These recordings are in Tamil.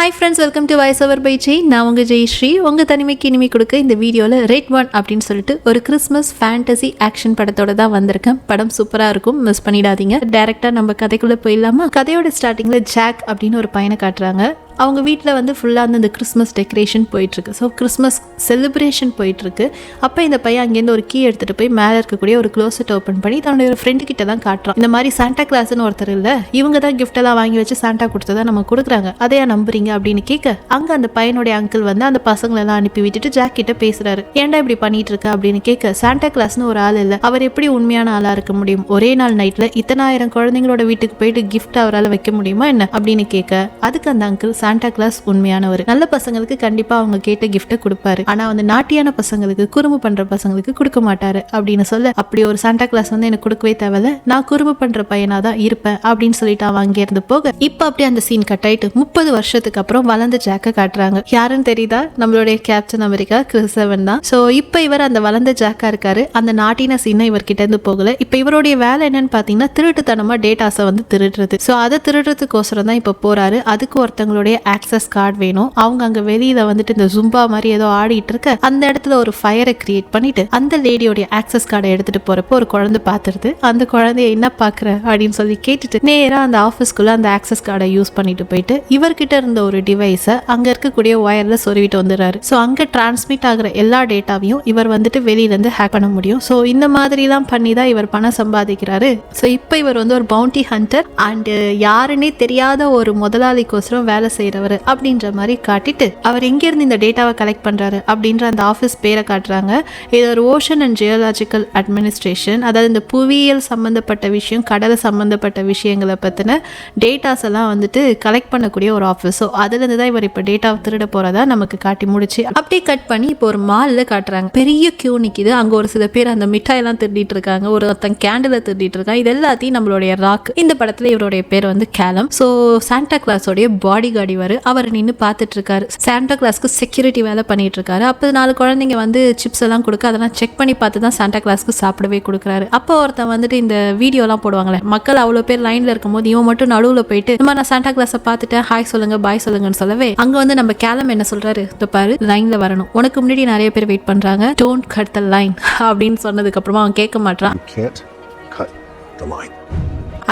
Hi friends, welcome to voice over by Jay. நான் உங்கள் ஜெயஸ்ரீ. உங்கள் தனிமைக்கு இனிமை கொடுக்க இந்த வீடியோவில் ரெட் ஒன் அப்படின்னு சொல்லிட்டு ஒரு கிறிஸ்மஸ் ஃபேண்டசி ஆக்ஷன் படத்தோட தான் வந்திருக்கேன். படம் சூப்பராக இருக்கும், மிஸ் பண்ணிடாதீங்க. டேரெக்டாக நம்ம கதைக்குள்ளே போயிடலாமா? கதையோட ஸ்டார்டிங்கில் ஜாக் அப்படின்னு ஒரு பையனை காட்டுறாங்க. அவங்க வீட்டில் வந்து ஃபுல்லாக அந்த கிறிஸ்மஸ் டெக்கரேஷன் போயிட்டுருக்கு. ஸோ கிறிஸ்மஸ் செலிப்ரேஷன் போயிட்டுருக்கு. அப்போ இந்த பையன் அங்கேருந்து ஒரு கீ எடுத்துகிட்டு போய் மேலே இருக்கக்கூடிய ஒரு க்ளோசெட் ஓப்பன் பண்ணி தன்னோட ஒரு ஃப்ரெண்டு கிட்ட தான் காட்டுறான். இந்த மாதிரி சாண்டா கிளாஸ்னு ஒருத்தர் இல்லை, இவங்க தான் கிஃப்டெல்லாம் வாங்கி வச்சு சாண்டா கொடுத்ததா நம்ம கொடுக்குறாங்க, அதையா நம்புறீங்க அப்படின்னு கேட்க, அங்கே அந்த பையனுடைய அங்கிள் வந்து அந்த பசங்களெல்லாம் அனுப்பி விட்டுட்டு ஜாக் கிட்ட பேசுறாரு. ஏன்டா இப்படி பண்ணிட்டு இருக்க அப்படின்னு கேட்க, சாண்டா கிளாஸ்னு ஒரு ஆள் இல்லை, அவர் எப்படி உண்மையான ஆளாக இருக்க முடியும்? ஒரே நாள் நைட்டில் இத்தனாயிரம் குழந்தைங்களோட வீட்டுக்கு போயிட்டு கிஃப்ட் அவரால் வைக்க முடியுமா என்ன அப்படின்னு கேட்க, அதுக்கு அந்த அங்கிள் சாண்டா கிளாஸ் உண்மையானவர், நல்ல பசங்களுக்கு கண்டிப்பா அவங்க கேட்ட கிஃப்ட்டை கொடுப்பாரு, ஆனா வந்து நாட்டியான பசங்களுக்கு, குறும்பு பண்ற பசங்களுக்கு கொடுக்க மாட்டாரு அப்படின்னு சொல்ல, அப்படி ஒரு சாண்டா கிளாஸ் வந்து எனக்கு கொடுக்கவே தேவையில்ல, நான் குறும்பு பண்ற பையனா தான் இருப்பேன் அப்படின்னு சொல்லிட்டு அவன் அங்கே இருந்து போக, இப்ப அப்படியே அந்த சீன் கட் ஆயிட்டு 30 வருஷத்துக்கு அப்புறம் வளர்ந்த ஜாக்க காட்டுறாங்க. யாருன்னு தெரியுதா? நம்மளுடைய கேப்டன் அமெரிக்கா கிறிஸ் எவன்ஸ் தான். சோ இப்ப இவர் அந்த வளர்ந்த ஜாக்கா இருக்காரு. அந்த நாட்டின சீனை இவர்கிட்ட இருந்து போகல. இப்ப இவருடைய வேலை என்னன்னு பாத்தீங்கன்னா திருட்டுத்தனமா டேட்டாஸை வந்து திருடுறது. சோ அதை திருடுறதுக்கோசரம் தான் இப்ப போறாரு. அதுக்கு ஒருத்தங்களுடைய ஆக்சஸ் கார்டு வேணும். அவங்க அங்க வெளியில வந்துட்டு இந்த ஜும்பா மாதிரி ஏதோ ஆடிட்டு இருக்க அந்த இடத்துல ஒரு ஃபயரை கிரியேட் பண்ணிட்டு அந்த லேடியோட ஆக்சஸ் கார்டை எடுத்துட்டு போறப்போ ஒரு குழந்தை பாத்துருது. அந்த குழந்தைய என்ன பாக்குற அப்படின்னு சொல்லி கேட்டுட்டு நேரா அந்த ஆபீஸ்க்குள்ள அந்த ஆக்சஸ் கார்டை யூஸ் பண்ணிட்டு போயிட்டு இவர்கிட்ட இருந்த ஒரு டிவைஸை அங்க இருக்கக்கூடிய ஒயர்ல சொருவிட்டு வந்துடுறாரு. ஸோ அங்க டிரான்ஸ்மிட் ஆகிற எல்லா டேட்டாவையும் இவர் வந்துட்டு வெளியில இருந்து ஹேக் பண்ண முடியும். ஸோ இந்த மாதிரி எல்லாம் பண்ணி தான் இவர் பணம் சம்பாதிக்கிறாரு. ஸோ இப்போ இவர் வந்து ஒரு பவுண்டி ஹண்டர் அண்ட் யாருன்னே தெரியாத ஒரு முதலாளிக்கோசரம் வேலை செய்யறவர் அப்படின்ற மாதிரி காட்டிட்டு அவர் எங்கேருந்து இந்த டேட்டாவை கலெக்ட் பண்றாரு அப்படின்ற அந்த ஆஃபீஸ் பேரை காட்டுறாங்க. இது ஒரு ஓஷன் அண்ட் ஜியோலாஜிக்கல் அட்மினிஸ்ட்ரேஷன், அதாவது இந்த புவியியல் சம்பந்தப்பட்ட விஷயம், கடலை சம்பந்தப்பட்ட விஷயங்களை பற்றின டேட்டாஸ் எல்லாம் வந்துட்டு கலெக்ட் பண்ணக்கூடிய ஒரு ஆஃபீஸ். ஸோ அதுலேருந்து தான் இவர் இப்போ டேட்டாவை திருட போறதா நமக்கு காட்டி முடிச்சு அப்படியே கட் பண்ணி இப்போ ஒரு மாலில் காட்டுறாங்க. பெரிய கியூ நிற்கிது. அங்கே ஒரு சில பேர் அந்த மிட்டாயெல்லாம் திருடிட்டு இருக்காங்க, ஒருத்தன் கேண்டில் திருடிட்டு இருக்காங்க. இது எல்லாத்தையும் நம்மளுடைய ராக், இந்த படத்தில் இவருடைய பேர் வந்து கேலம். ஸோ சாண்டா கிளாஸோடைய பாடி கார்டு அவர் நின்று பார்த்துட்டு இருக்காரு. சாண்டா கிளாஸ்க்கு செக்யூரிட்டி வேலை பண்ணிட்டு இருக்காரு. அப்போ 4 குழந்தைங்க வந்து சிப்ஸ் எல்லாம் கொடுக்க, அதெல்லாம் செக் பண்ணி பார்த்து தான் சாண்டா கிளாஸ்க்கு சாப்பிடவே கொடுக்குறாரு. அப்போ ஒருத்தன் வந்துட்டு இந்த வீடியோலாம் போடுவாங்களே, மக்கள் அவ்வளோ பேர் லைன்ல இருக்கும்போது இவன் மட்டும் நடுவில் போயிட்டு இந்த மாதிரி நான் சாண்டா கிளாஸை பார்த்துட்டேன், ஹாய் சொல்லுங்க பாய் சொல்லுங்கன்னு சொல்லவே, அங்க வந்து நம்ம கேலம் என்ன சொல்றாரு, பாரு லைன்ல வரணும், உனக்கு முன்னாடி நிறைய பேர் வெயிட் பண்றாங்க, டோன்ட் கட் த லைன் அப்படின்னு சொன்னதுக்கு அப்புறமா அவன் கேட்க மாட்டான்.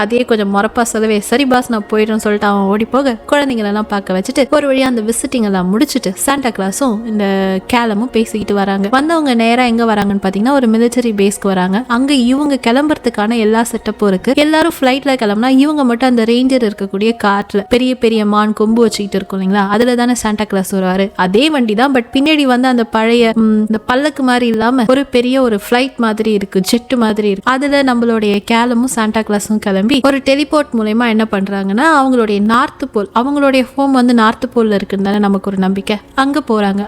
அதே கொஞ்சம் மொறப்பா சொல்லவே, சரி பாஸ் நான் போயிடுறேன்னு சொல்லிட்டு அவன் ஓடி போக குழந்தைங்களெல்லாம் பார்க்க வச்சுட்டு ஒரு வழியாக அந்த விசிட்டிங் எல்லாம் முடிச்சுட்டு சாண்டா கிளாஸும் இந்த கேலமும் பேசிக்கிட்டு வராங்க. வந்தவங்க நேராக எங்கே வராங்கன்னு பார்த்தீங்கன்னா ஒரு மிலிட்டரி பேஸ்க்கு வராங்க. அங்கே இவங்க கிளம்புறதுக்கான எல்லா செட்டப்பும் இருக்கு. எல்லாரும் ஃப்ளைட்டில் கிளம்புனா இவங்க மட்டும் அந்த ரேஞ்சர் இருக்கக்கூடிய காட்டில் பெரிய பெரிய மான் கொம்பு வச்சுக்கிட்டு இருக்கும் இல்லைங்களா, அதில் தானே சாண்டா கிளாஸ் வருவாரு. அதே வண்டி தான், பட் பின்னாடி வந்து அந்த பழைய இந்த பல்லக்கு மாதிரி இல்லாமல் ஒரு பெரிய ஒரு ஃப்ளைட் மாதிரி இருக்கு, ஜெட்டு மாதிரி இருக்கு. அதில் நம்மளுடைய கேலமும் சாண்டா கிளாஸும் கிளம்பி ஒரு டெலிபோர்ட் மூலமா என்ன பண்றாங்கன்னா அவங்களுடைய நார்த் போல், அவங்களுடைய ஹோம் வந்து நார்த் போல்ல இருக்குன்னு தானே நமக்கு ஒரு நம்பிக்கை, அங்க போறாங்க.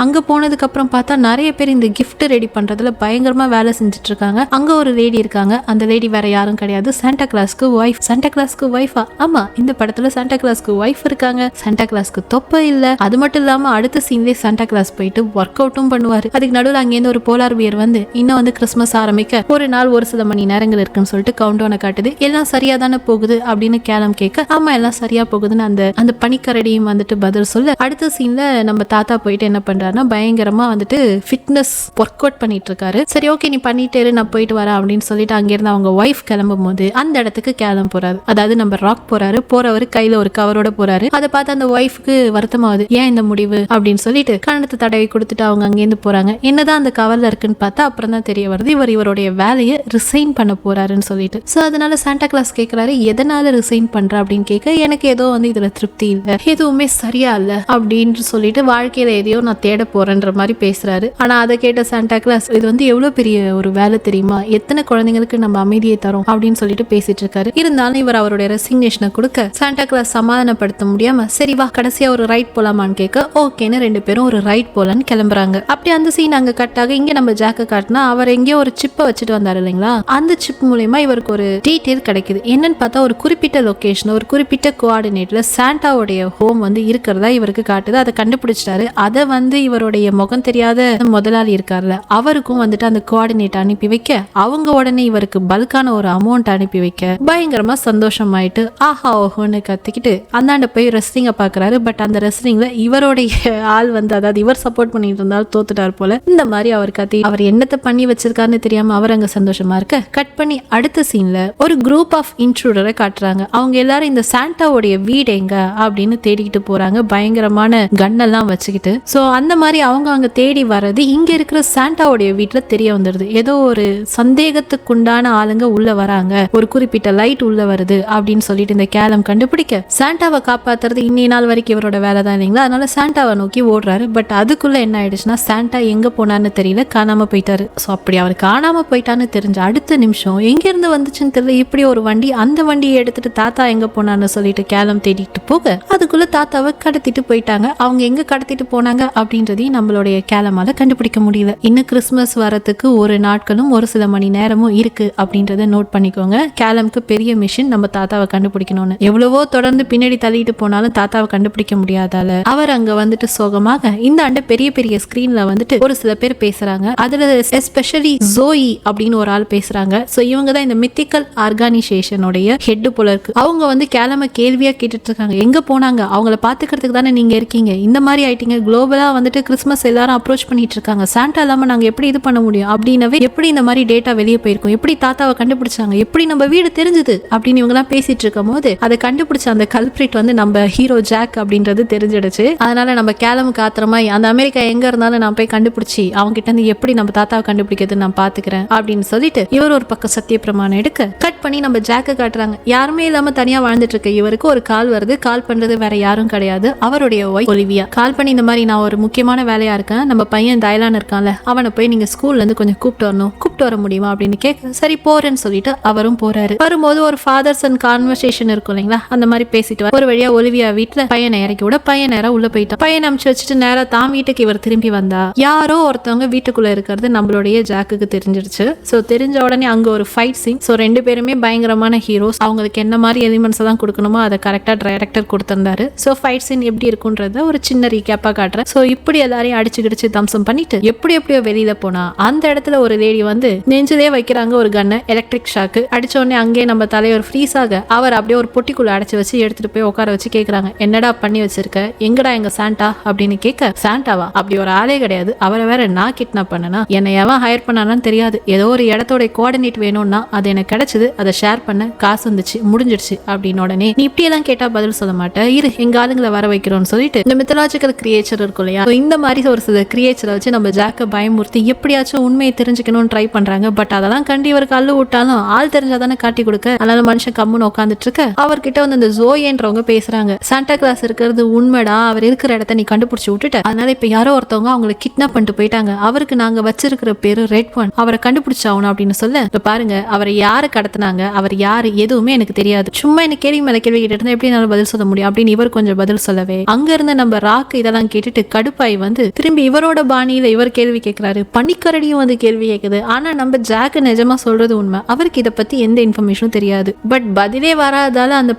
அங்கே போனதுக்கு அப்புறம் பார்த்தா நிறைய பேர் இந்த கிஃப்ட் ரெடி பண்றதுல பயங்கரமா வேலை செஞ்சுட்டு இருக்காங்க. அங்க ஒரு லேடி இருக்காங்க. அந்த லேடி வேற யாரும் கிடையாது, சாண்டா கிளாஸ்க்கு ஒய்ஃப். சாண்டா கிளாஸ்க்கு ஒய்ஃபா? ஆமா, இந்த படத்துல சாண்டா கிளாஸ்க்கு ஒய்ஃப் இருக்காங்க. சாண்டா கிளாஸ்க்கு தொப்பை இல்ல. அது மட்டும் இல்லாம அடுத்த சீன்லேயே சாண்டா கிளாஸ் போயிட்டு ஒர்க் அவுட்டும் பண்ணுவாரு. அதுக்கு நடுவில் அங்கேருந்து ஒரு போலார் பியர் வந்து இன்னும் வந்து கிறிஸ்மஸ் ஆரம்பிக்க ஒரு நாள் ஒரு சில மணி நேரங்கள் இருக்குன்னு சொல்லிட்டு கவுண்ட் டவுனை காட்டுது. எல்லாம் சரியா தானே போகுது அப்படின்னு கேலம் கேட்க, ஆமா எல்லாம் சரியா போகுதுன்னு அந்த பனிக்கரடியும் வந்துட்டு பதில் சொல்ல, அடுத்த சீன்ல நம்ம தாத்தா போயிட்டு என்ன பண்றாரு, பயங்கரமா வந்துட்டு ஃபிட்னஸ் ஒர்க் அவுட் பண்ணிட்டு இருக்காரு. சரி ஓகே நீ பண்ணிட்டே நான் போயிட்டு வரேன் அப்படின்னு சொல்லிட்டு அங்கிருந்து அவங்க ஒய்ஃப் கிளம்பும் போது அந்த இடத்துக்கு கேலம் போறாரு. அதாவது நம்ம ராக் போறாரு. போறவரு கையில ஒரு கவரோட போறாரு. அதை பார்த்து அந்த ஒய்ஃப்க்கு வருத்தமாகுது, ஏன் இந்த முடிவு அப்படின்னு சொல்லிட்டு கண்ணத்தை தடவி கொடுத்துட்டு அவங்க அங்கேருந்து போறாங்க. என்னதான் அந்த கவர்ல இருக்குன்னு பார்த்தா அப்புறம் தான் தெரிய வருது இவருடைய வேலையை ரிசைன் பண்ண போறாருன்னு சொல்லிட்டு. சோ அதனால சாண்டா கிளாஸ் கேட்கிறாரு, எதனால ரிசைன் பண்ற அப்படின்னு கேட்க, எனக்கு ஏதோ வந்து இதுல திருப்தி இல்லை, எதுவுமே சரியா இல்லை அப்படின்னு சொல்லிட்டு வாழ்க்கையில எதையோ நான் தேட தேட போறேன்ற மாதிரி பேசுறாரு. ஆனா அதை கேட்ட சாண்டா கிளாஸ், இது வந்து எவ்வளவு பெரிய ஒரு வேலை தெரியுமா, எத்தனை குழந்தைங்களுக்கு நம்ம அமைதியை தரோம் அப்படின்னு சொல்லிட்டு பேசிட்டு இருக்காரு. இருந்தாலும் இவர் அவருடைய ரெசிக்னேஷனை கொடுக்க சாண்டா கிளாஸ் சமாதானப்படுத்த முடியாம, சரி வா கடைசியா ஒரு ரைட் போலாமான்னு கேட்க ஓகேன்னு 2 பேரும் ஒரு ரைட் போலான்னு கிளம்புறாங்க. அப்படி அந்த சீன் அங்க கட்டாக இங்க நம்ம ஜாக்க காட்டினா அவர் எங்கேயோ ஒரு சிப்பை வச்சுட்டு வந்தாரு இல்லைங்களா, அந்த சிப் மூலமா இவருக்கு ஒரு டீட்டெயில் கிடைக்குது. என்னன்னு பார்த்தா ஒரு குறிப்பிட்ட லொகேஷன் ஒரு குறிப்பிட்ட கோஆர்டினேட்ல சாண்டாவுடைய ஹோம் வந்து இருக்கிறதா இவருக்கு காட்டுது. அதை கண்டுபிடிச்சிட்டாரு. அதை வந்து இவருடைய முகம் தெரியாத முதலாளி இருக்காருல்ல, அவருக்கும் வந்துட்டு அந்த கோஆர்டினேட் அனுப்பி வைக்க அவங்க உடனே இவருக்கு பல்கான ஒரு அமௌண்ட் அனுப்பி வைக்க பயங்கரமா சந்தோஷமாயிட்டு ஆஹா ஓஹோன்னு கத்திக்கிட்டு அந்தாண்ட போய் ரெஸ்லிங்க பாக்குறாரு. பட் அந்த ரெஸ்லிங்ல இவருடைய ஆள் வந்து, அதாவது இவர் சப்போர்ட் பண்ணிட்டு இருந்தாலும் தோத்துட்டார் போல. இந்த மாதிரி அவர் கத்தி அவர் என்னத்தை பண்ணி வச்சிருக்காருன்னு தெரியாம அவர் அங்க சந்தோஷமா இருக்க கட் பண்ணி அடுத்த சீன்ல ஒரு குரூப் ஆஃப் இன்ட்ரூடரை காட்டுறாங்க. அவங்க எல்லாரும் இந்த சாண்டாவோடைய வீடு எங்க அப்படின்னு தேடிக்கிட்டு போறாங்க, பயங்கரமான கன்னெல்லாம் வச்சுக்கிட்டு. சோ அந்த மாதிரி அவங்க அங்க தேடி வர்றது இங்க இருக்கிற சாண்டாவோடைய வீட்டுல தெரிய வந்துடுது. ஏதோ ஒரு சந்தேகத்துக்குண்டான ஆளுங்க உள்ள வராங்க, ஒரு குறிப்பிட்ட லைட் உள்ள வருது அப்படின்னு சொல்லிட்டு இந்த கேலம் கண்டுபிடிக்க சாண்டாவை காப்பாத்துறது இன்னைய நாள் வரைக்கும் இவரோட வேலை தான் இல்லைங்களா. அதனால சாண்டாவை நோக்கி ஓடுறாரு. பட் அதுக்குள்ள என்ன ஆயிடுச்சுன்னா சாண்டா எங்க போனான்னு தெரியல, காணாம போயிட்டாரு. சோ அப்படி அவர் காணாம போயிட்டான்னு தெரிஞ்ச அடுத்த நிமிஷம் எங்க இருந்து வந்துச்சுன்னு தெரியல இப்படி ஒரு வண்டி, அந்த வண்டியை எடுத்துட்டு தாத்தா எங்க போனான்னு சொல்லிட்டு கேலம் தேடிட்டு போக அதுக்குள்ள தாத்தாவை கடத்திட்டு போயிட்டாங்க. அவங்க எங்க கடத்திட்டு போனாங்க அப்படின்றதையும் நம்மளுடைய கேலமால கண்டுபிடிக்க முடியல. இன்னும் கிறிஸ்துமஸ் வரத்துக்கு ஒரு நாட்களும் ஒரு சில மணி நேரமும் இருக்கு அப்படின்றத நோட் பண்ணிக்கோங்க. கேலம்க்கு பெரிய மிஷின் நம்ம தாத்தாவை கண்டுபிடிக்கணும்னு. எவ்வளவோ தொடர்ந்து பின்னாடி தள்ளிட்டு போனாலும் தாத்தாவை கண்டுபிடிக்க முடியாதால அவர் அங்க வந்துட்டு சோகமாக இந்த ஆண்டு பெரிய பெரிய ஸ்கிரீன்ல வந்துட்டு ஒரு சில பேர் பேசுறாங்க. அதுல எஸ்பெஷலி ஜோயி அப்படின்னு ஒரு ஆள் பேசுறாங்க. சோ இவங்க தான் இந்த மித்திக்கல் ஆர்கனைசேஷனுடைய ஹெட் போல இருக்கு. அவங்க வந்து கேலம கேள்வியா கேட்டுட்டு இருக்காங்க, எங்க போனாங்க, அவங்கள பாத்துக்கிறதுக்கு தானே நீங்க இருக்கீங்க, இந்த மாதிரி ஆயிட்டீங்க, குளோபலா வந்துட்டு கிறிஸ்துமஸ் எல்லாரும் அப்ரோச் பண்ணிட்டு இருக்காங்க, சாண்டா இல்லாம நாங்க எப்படி இது பண்ண முடியும் அப்படின்னவே எப்படி இந்த மாதிரி டேட்டா வெளியே போயிருக்கும், எப்படி தாத்தாவை கண்டுபிடிச்சாங்க, எப்படி நம்ம வீடு தெரிஞ்சது அப்படின்னு இவங்க எல்லாம் பேசிட்டு இருக்கும் போது அதை கண்டுபிடிச்ச அந்த கல்பிரிட் வந்து நம்ம ஹீரோ ஜாக் அப்படின்றது தெரிஞ்சிடுச்சு. அதனால நம்ம கேலமுக்கு ஆத்திரமா அந்த அமெரிக்கா எங்க இருந்தாலும் நான் போய் கண்டுபிடிச்சி அவங்க கிட்ட இருந்து எப்படி நம்ம தாத்தாவை கண்டுபிடிக்கிறது நான் பாத்துக்கிறேன் அப்படின்னு சொல்லிட்டு இவர் ஒரு பக்கம் சத்திய பிரமாணம் எடுக்க கட் பண்ணி நம்ம ஜாக்க காட்டுறாங்க. யாருமே இல்லாம தனியா வாழ்ந்துட்டு இருக்க இவருக்கு ஒரு கால் வருது. கால் பண்றது வேற யாரும் கிடையாது, அவருடைய ஒய்ஃப் ஒலிவியா. கால் பண்ணி இந்த மாதிரி நான் ஒரு முக்கியமான வேலையா இருக்கேன், நம்ம பையன் தைலான் இருக்கான்ல அவனை போய் நீங்க ஸ்கூல்ல இருந்து கொஞ்சம் கூப்பிட்டு வர முடியுமா அப்படின்னு கேட்க சரி போறேன்னு சொல்லிட்டு அவரும் போறாரு. வரும்போது ஒரு ஃபாதர்ஸ் அண்ட் கான்வர்சேஷன் இருக்கும் இல்லைங்களா, அந்த மாதிரி பேசிட்டு ஒரு வழியா ஒலிவியா வீட்டுல பையனை இறக்கி விட பையன் நேரம் உள்ள போயிட்டான். பையன் அமுச்சு வச்சுட்டு நேரம் தான் வீட்டுக்கு இவர் திரும்பி வந்தா யாரோ ஒருத்தவங்க வீட்டுக்குள்ள இருக்கிறது நம்மளுடைய ஜாக்குக்கு தெரிஞ்சிருச்சு. சோ தெரிஞ்ச உடனே அங்க ஒரு ஃபைட் சீன். சோ 2 பேருமே பயங்கரமான ஹீரோஸ், அவங்களுக்கு என்ன மாதிரி எலிமெண்ட்ஸ் தான் கொடுக்கணுமோ அதை கரெக்டா டைரக்டர் கொடுத்திருந்தாரு. சோ ஃபைட் சீன் எப்படி இருக்குன்றத ஒரு சின்ன ரீகேப்பா காட்டுறேன். சோ இப்படி எல்லாரையும் அடிச்சு கிடிச்சு தம்சம் பண்ணிட்டு எப்படியோ வெளியில போனா அந்த இடத்துல ஒரு லேடி வந்து நெஞ்சிலே வைக்கிறாங்க ஒரு கண்ணை, எலக்ட்ரிக் ஷாக்கு அடிச்ச உடனே அங்கே நம்ம தலைவர் ஃப்ரீஸ் ஆக அவர் அப்படியே ஒரு பொட்டிக்குள்ள அடைச்சு வச்சு எடுத்துட்டு போய் உட்கார வச்சு கேக்குறாங்க, என்னடா பண்ணி வச்சிருக்க, எங்கடா எங்க சாண்டா அப்படின்னு கேட்க, சாண்டாவா அப்படி ஒரு ஆளே கிடையாது, அவரை வேற நான் கிட்னாப் பண்ணனா, என்னை எவன் ஹையர் பண்ணான்னு தெரியாது, ஏதோ ஒரு இடத்தோட கோஆர்டினேட் வேணும்னா அது எனக்கு கிடைச்சது, அதை ஷேர் பண்ண காசு வந்துச்சு முடிஞ்சிடுச்சு அப்படின்னு உடனே நீ இப்படி எல்லாம் கேட்டா பதில் சொல்ல மாட்டேன், இரு எங்க ஆளுங்களை வர வைக்கிறோம்னு சொல்லிட்டு இந்த மித்தலாஜிக்கல் கிரியேச்சர் இருக்கும் இல்லையா, இந்த மாதிரி ஒரு சில கிரியேச்சரை வச்சு நம்ம ஜாக்க பயமுறுத்தி எப்படியாச்சும் உண்மையை தெரிஞ்சுக்கணும்னு ட்ரை பண்றாங்க. பட் அதெல்லாம் கண்டி இவருக்கு அள்ளு விட்டாலும் ஆள் தெரிஞ்சாதானே காட்டி கொடுக்க, அதனால மனுஷன் கம்முன்னு உட்காந்துட்டு இருக்க அவர்கிட்ட வந்து இந்த ஜோயன்றவங்க பேசுறாங்க, சாண்டா கிளாஸ் இருக்கிறது உண்மைடா, அவர் இருக்கிற இடத்த நீ கண்டுபிடிச்சு விட்டுட்ட, அதனால இப்ப யாரோ ஒருத்தவங்க அவங்களை கிட்னாப் பண்ணிட்டு போயிட்டாங்க, அவருக்கு நாங்க வச்சிருக்கிற பேரு ரெட் ஒன், அவரை கண்டுபிடிச்சாகணும் அப்படின்னு சொல்ல, பாருங்க அவரை யாரு கடத்தினாங்க, அவர் யாரு எதுவுமே எனக்கு தெரியாது, சும்மா எனக்கு கேள்வி மேல கேள்வி கேட்டு இருந்தா எப்படி என்னால பதில் சொல்ல முடியும் அப்படின்னு இவர் கொஞ்சம் பதில் சொல்லவே அங்க இருந்த நம்ம ராக் இதெல்லாம் கேட்டுட்டு கடுப்பாய் வந்து திரும்பி இவரோட பாணியில இவர் கேள்வி கேட்கிறாரு. பனிக்கரடியும் வந்து கேள்வி கேட்குது. ஆனா நம்ம ஜாக் நிஜமா சொல்றது உண்மை, அவருக்கு இதை பத்தி எந்த இன்ஃபர்மேஷனும் தெரியாது. பட் பதிலே வராதால அந்த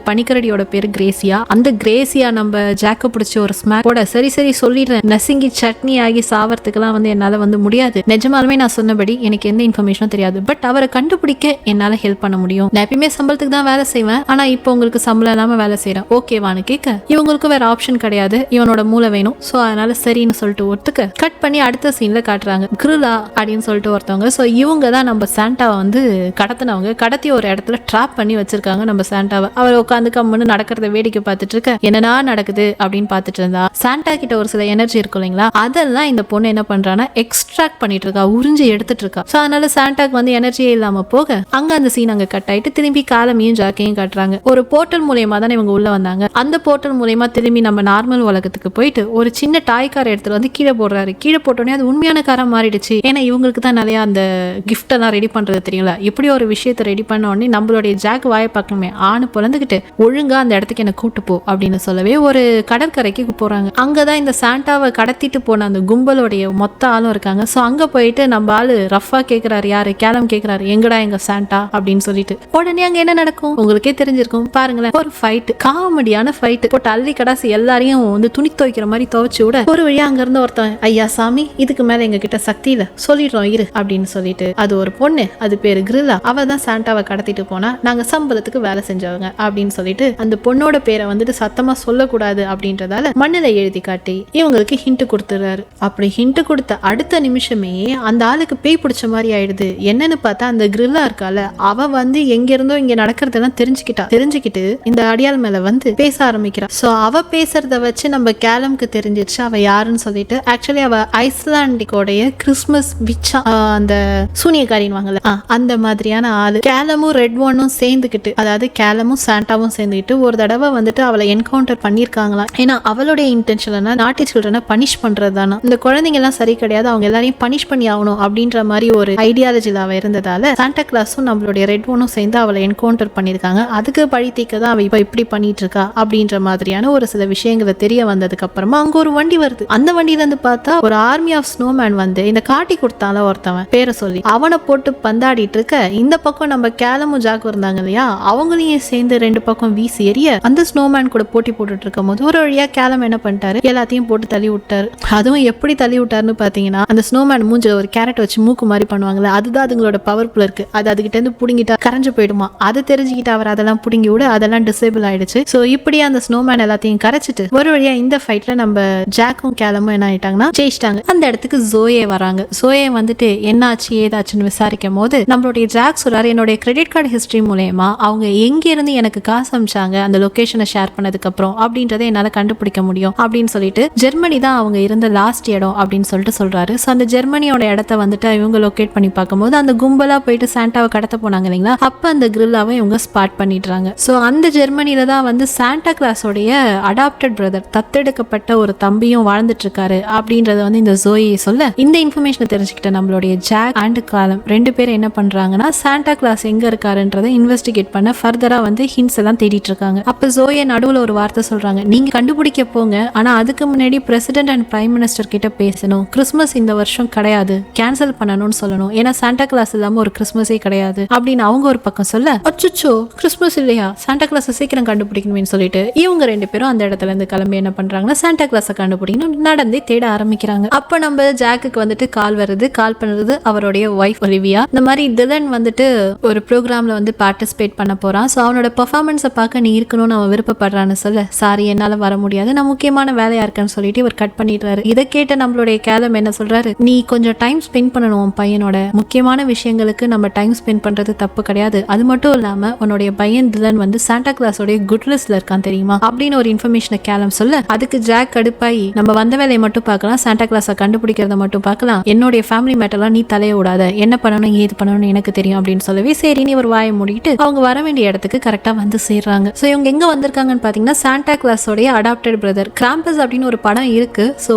பனிக்கரடியோட பேரு கிரேசியா, அந்த கிரேசியா நம்ம ஜாக்க பிடிச்சி ஒரு ஸ்மாக் போட சரி சொல்லிடுறேன், நசுங்கி சட்னி ஆகி சாவறதுக்கெல்லாம் வந்து என்னால வந்து முடியாது, நிஜமாலுமே நான் சொன்னபடி எனக்கு எந்த இன்ஃபர்மேஷனும் தெரியாது, பட் அவரை கண்டுபிடிக்க என்னால ஹெல்ப் பண்ண முடியும், நான் எப்பயுமே சம்பளத்துக்கு தான் வேலை செய்வேன், ஆனா இப்போ உங்களுக்கு சம்பளம் இல்லாம வேலை செய்யறேன் ஓகேவான்னு கேட்க இவங்களுக்கு வேற ஆப்ஷன் கிடையாது, இவனோட மூளை வேணும், சோ அதனால சரின்னு சொல்லிட்டு ஒருத்துக்க கட் பண்ணி அடுத்த சீன்ல காட்டுறாங்க கிரிலா அப்படின்னு சொல்லிட்டு ஒருத்தவங்க. சோ இவங்க தான் நம்ம சாண்டாவை வந்து கடத்தினவங்க, கடத்தி ஒரு இடத்துல ட்ராப் பண்ணி வச்சிருக்காங்க நம்ம சாண்டாவை. அவர் உட்காந்து கம்முன்னு நடக்கிறத வேடிக்கை பார்த்துட்டு இருக்க என்னன்னா நடக்குது அப்படின்னு பார்த்துட்டு இருந்தா சாண்டா கிட்ட ஒரு சில எனர்ஜி இருக்கும் இல்லைங்களா, அதெல்லாம் இந்த பொண்ணு என்ன பண்றான்னா எக்ஸ்ட்ராக்ட் பண்ணிட்டு இருக்கா, உறிஞ்சி எடுத்துட்டு இருக்கா. சோ அதனால சாண்டாக்கு வந்து எனர்ஜியே இல்லாம போக அங்க அந்த சீன் அங்க கட் ஆயிட்டு திரும்பி காலமையும் ஜாக்கையும் காட்டுறாங்க. ஒரு போர்ட்டல் மூலியமா தான் இவங்க உள்ள வந்தாங்க, அந்த போர்ட்டல் மூலியமா திரும்பி நம்ம நார்மல் உலகத்துக்கு போயிட்டு ஒரு சின்ன டாய் காரை எடுத்துட்டு வந்து கீழே போடுறாரு. கீழே போட்டோடனே அது உண்மையான காரா மாறிடுச்சு. ஏன்னா இவங்களுக்கு தான் நிறைய அந்த கிஃப்ட் எல்லாம் ரெடி பண்றது தெரியுங்களா. இப்படி ஒரு விஷயத்த ரெடி பண்ண உடனே நம்மளுடைய ஜாக் வாயை பார்க்கணுமே ஆணு பிறந்துகிட்டு ஒழுங்கா அந்த இடத்துக்கு என்ன கூட்டு போ அப்படின்னு சொல்லவே ஒரு கடற்கரைக்கு போறாங்க. அங்கதான் இந்த சாண்டாவை கடத்திட்டு போன அந்த கும்பலோடைய மொத்த ஆளும் இருக்காங்க. சோ அங்க போயிட்டு நம்ம ஆளு ரஃபா கேக்குறாரு, யாரு கேலம் கேக்குறாரு, எங்கடா எங்க சாண்டா அப்படின்னு சொல்லிட்டு. உடனே அங்க என்ன நடக்கும் உங்களுக்கே தெரிஞ்சிருக்கும் பாருங்களேன். ஒரு ஃபைட், காமெடியான ஃபைட் போட்டு அள்ளி கடாசி எல்லாரையும் வந்து துணி துவைக்கிற மாதிரி துவைச்சு விட ஒரு வழியா அங்க இருந்து ஒருத்தன், ஐயா சாமி இதுக்கு மேல எங்க கிட்ட சக்தி இல்ல சொல்லிடுறோம் இரு அப்படின்னு சொல்லிட்டு, அது ஒரு பொண்ணு, அது பேரு கிரில்லா, அவ தான் சாண்டாவை கடத்திட்டு போனா நாங்க சம்பளத்துக்கு வேலை செஞ்சவங்க அப்படின்னு சொல்லிட்டு அந்த பொண்ணோட பேரை வந்துட்டு சத்தமா சொல்லக்கூடாது அப்படின்றதால மண்ணில எழுதி காட்டி இவங்களுக்கு ஹிண்ட் கொடுத்துறாரு. அப்படி ஹிண்ட் கொடுத்த அடுத்த நிமிஷமே அந்த ஆளுக்கு பேய் பிடிச்ச மாதிரி ஆயிடுது. என்னன்னு பார்த்தா அந்த கிரில்லா இருக்கால, அவ வந்து எங்க இருந்தோ இங்க நடக்கிறதெல்லாம் தெரிஞ்சுக்கிட்டு இந்த அடியாள் மேல வந்து பேச ஆரம்பிக்கிறா. சோ அவ பேசுறத வச்சு நம்ம கேலம்க்கு தெரிஞ்சிருச்சு அவ யாருன்னு சொல்லிட்டு. ஆக்சுவலி அவ ஐஸ்லாண்டிக்கோடைய கிறிஸ்மஸ் விச்சா, அந்த சூனியக்காரின்னு வாங்கல அந்த மாதிரியான ஆளு. கேலமும் ரெட் ஒன்னும் சேர்ந்துக்கிட்டு, அதாவது கேலமும் சாண்டாவும் சேர்ந்துக்கிட்டு ஒரு தடவை வந்துட்டு அவளை என்கவுண்டர் பண்ணிருக்காங்களாம். ஏன்னா அவளுடைய இன்டென்ஷன் நாட்டி சில்ட்ரனை பனிஷ் பண்றது தானா. இந்த குழந்தைங்க எல்லாம் சரி கிடையாது, அவங்க எல்லாரையும் பனிஷ் பண்ணி ஆகணும் அப்படின்ற மாதிரி ஒரு ஐடியாலஜில அவ இருந்ததால சாண்டா கிளாஸும் நம்மளுடைய ரெட் ஒன்னும் சேர்ந்து அவளை என்கவுண்டர் பண்ணிருக்காங்க. அதுக்கு பழி தீக்க தான் அவ இப்ப இப்படி பண்ணிட்டு இருக்கா அப்படின்ற மாதிரியான ஒரு சில விஷயங்களை தெரிய வந்ததுக்கு அப்புறமா அங்க ஒரு வண்டி வருது. அந்த வண்டியில இருந்து பார்த்தா ஒரு ஆர்மி ஆஃப் ஸ்னோமேன் வந்து இந்த காட்டி கொடுத்தால ஒருத்தவன் பேரை சொல்லி அவனை போட்டு பந்தாடிட்டு இருக்க, இந்த பக்கம் நம்ம கேலமும் ஜாக் இருந்தாங்க இல்லையா, அவங்களையும் சேர்ந்து ரெண்டு பக்கம் வீசி எறிய அந்த ஸ்னோமேன் கூட போட்டி போட்டுட்டு இருக்கும் போது ஒரு வழியா கேலம் என்ன பண்ணிட்டாரு, எல்லாத்தையும் போட்டு தள்ளி விட்டாரு. அதுவும் எப்படி தள்ளி விட்டாருன்னு பாத்தீங்கன்னா, அந்த ஸ்னோமேன் மூஞ்சில ஒரு கேரட் வச்சு மூக்கு மாதிரி பண்ணுவாங்கல்ல, அதுதான் அதுங்களோட பவர்ஃபுல் இருக்கு. அது அதுகிட்ட இருந்து புடுங்கிட்டா கரைஞ்சு போயிடுமா. அதை தெரிஞ்சுக்கிட்டு அவர் அதெல்லாம் புடுங்கி விட அதெல்லாம் டிசேபிள் ஆயிடுச்சு. சோ இப்படியே அந்த ஸ்னோமேன் எல்லாத்தையும் கரைச்சிட்டு ஒரு வழியா இந்த ஃபைட்ல நம்ம ஜாக்கும் கேலமும் என்ன ஆயிட்டாங்கன்னா ஜெயிச்சிட்டாங்க. அந்த இடத்துக்கு ஜோயே வராங்க. ஜோயே வந்துட்டு என்னாச்சு ஏதாச்சுன்னு விசாரிக்கும் போது நம்மளுடைய ஜாக் சொல்றாரு, என்னுடைய கிரெடிட் கார்டு ஹிஸ்டரி மூலமா அவங்க எங்க இருந்து எனக்கு காசு அமிச்சாங்க அந்த லொகேஷனை ஷேர் பண்ணதுக்கு அப்புறம் அப்படின்றத என்னால கண்டுபிடிக்க முடியும் அப்படின்னு சொல்லிட்டு, ஜெர்மனி தான் அவங்க இருந்த லாஸ்ட் இடம் அப்படின்னு சொல்லிட்டு சொல்றாரு. சோ அந்த ஜெர்மனியோட இடத்த வந்துட்டு இவங்க லொகேட் பண்ணி பார்க்கும்போது அந்த கும்பலா போயிட்டு சாண்டாவை கடத்த போனாங்க இல்லைங்களா, அப்ப அந்த கிரில்லாவை இவங்க ஸ்பாட் பண்ணிடுறாங்க. சோ அந்த ஜெர்மனில தான் வந்து சாண்டா கிளாஸோடைய அடாப்டட் பிரதர், தத்தெடுக்கப்பட்ட ஒரு தம்பியும் வாழ்ந்துட்டு இருக்காரு அப்படின்றத வந்து இந்த ஜோயி சொல்ல, இந்த இன்ஃபர்மேஷனை தெரிஞ்சுக்கிட்ட நம்மளுடைய ஜாக் அண்ட் காலம் ரெண்டு பேரும் என்ன பண்றாங்கன்னா சாண்டா கிளாஸ் எங்க இருக்காருன்றதை இன்வெஸ்டிகேட் பண்ண ஃபர்தரா வந்து ஹிண்ட்ஸ் எல்லாம் தேடிட்டு இருக்காங்க. அப்ப ஜோயே நடுவுல ஒரு வார்த்தை சொல்றாங்க, நீங்க கண்டுபிடிக்க போங்க, ஆனா அதுக்கு முன்னாடி பிரசிடென்ட் அண்ட் பிரைம் மினிஸ்டர் கிட்ட பேசணும். கிறிஸ்மஸ் இந்த வருஷம் கிடையாது, கேன்சல் பண்ணணும்னு சொல்லணும். ஏன்னா சாண்டா கிளாஸ் இல்லாம ஒரு கிறிஸ்மஸே கிடையாது அப்படின்னு அவங்க ஒரு பக்கம் சொல்ல, அச்சுச்சோ கிறிஸ்மஸ் இல்லையா, சாண்டா கிளாஸ் சீக்கிரம் கண்டுபிடிக்கணும்னு சொல்லிட்டு இவங்க ரெண்டு பேரும் அந்த இடத்துல இருந்து கிளம்பி என்ன பண்றாங்கன்னா சாண்டா கிளாஸை கண்டுபிடிக்கணும் நடந்தே தேட ஆரம்பிக்கிறாங்க. அப்ப நம்ம ஜாக்குக்கு வந்துட்டு கால் வருது. கால் பண்றது அவருடைய ஒய்ஃப் ஒலிவியா. இந்த மாதிரி திலன் வந்துட்டு ஒரு ப்ரோக்ராம்ல வந்து பார்ட்டிசிபேட் பண்ண போறான். ஸோ அவனோட பெர்ஃபார்மன்ஸை பார்க்க நீ இருக்கணும்னு அவன் விருப்பப்படுறான்னு சொல்ல, சாரி என்னால வர முடியாது, நான் முக்கியமான வேலையா இருக்கேன்னு சொல்லிட்டு இவர் கட் பண்ணிடுறாரு. இதை கேட்ட நம்மளுடைய கேலம் என்ன சொல்றாரு, நீ கொஞ்சம் டைம் ஸ்பெண்ட் பண்ணணும் உன் பையனோட, முக்கியமான விஷயங்களுக்கு நம்ம டைம் ஸ்பெண்ட் பண்றது தப்பு கிடையாது. அது மட்டும் இல்லாம உன்னுடைய பையன் திலன் வந்து சாண்டா கிளாஸோட குட் லிஸ்ட்ல இருக்கான் தெரியுமா அப்படின்னு ஒரு இன்ஃபர்மேஷனை கேலம் சொல்ல, அதுக்கு ஜாக் கடுப்பாயி, நம்ம வந்த வேலையை மட்டும் பார்க்கலாம், சாண்டா கிளாஸை கண்டுபிடிக்கிறத மட்டும் பார்க்கலாம், என்னுடைய ஃபேமிலி மேட்டர்லாம் நீ தலைய விடாத, என்ன பண்ணணும் ஏது பண்ணணும்னு எனக்கு தெரியும் அப்படின்னு சொல்லவே சரின்னு ஒரு வாயை மூடிட்டு அவங்க வர வேண்டிய இடத்துக்கு கரெக்டா வந்து சேர்றாங்க. ஸோ இவங்க எங்க வந்திருக்காங்கன்னு பாத்தீங்கன்னா சாண்டா கிளாஸோடைய அடாப்டட் பிரதர் கிராம்பஸ் அப்படின்னு ஒரு படம் இருக்கு. ஸோ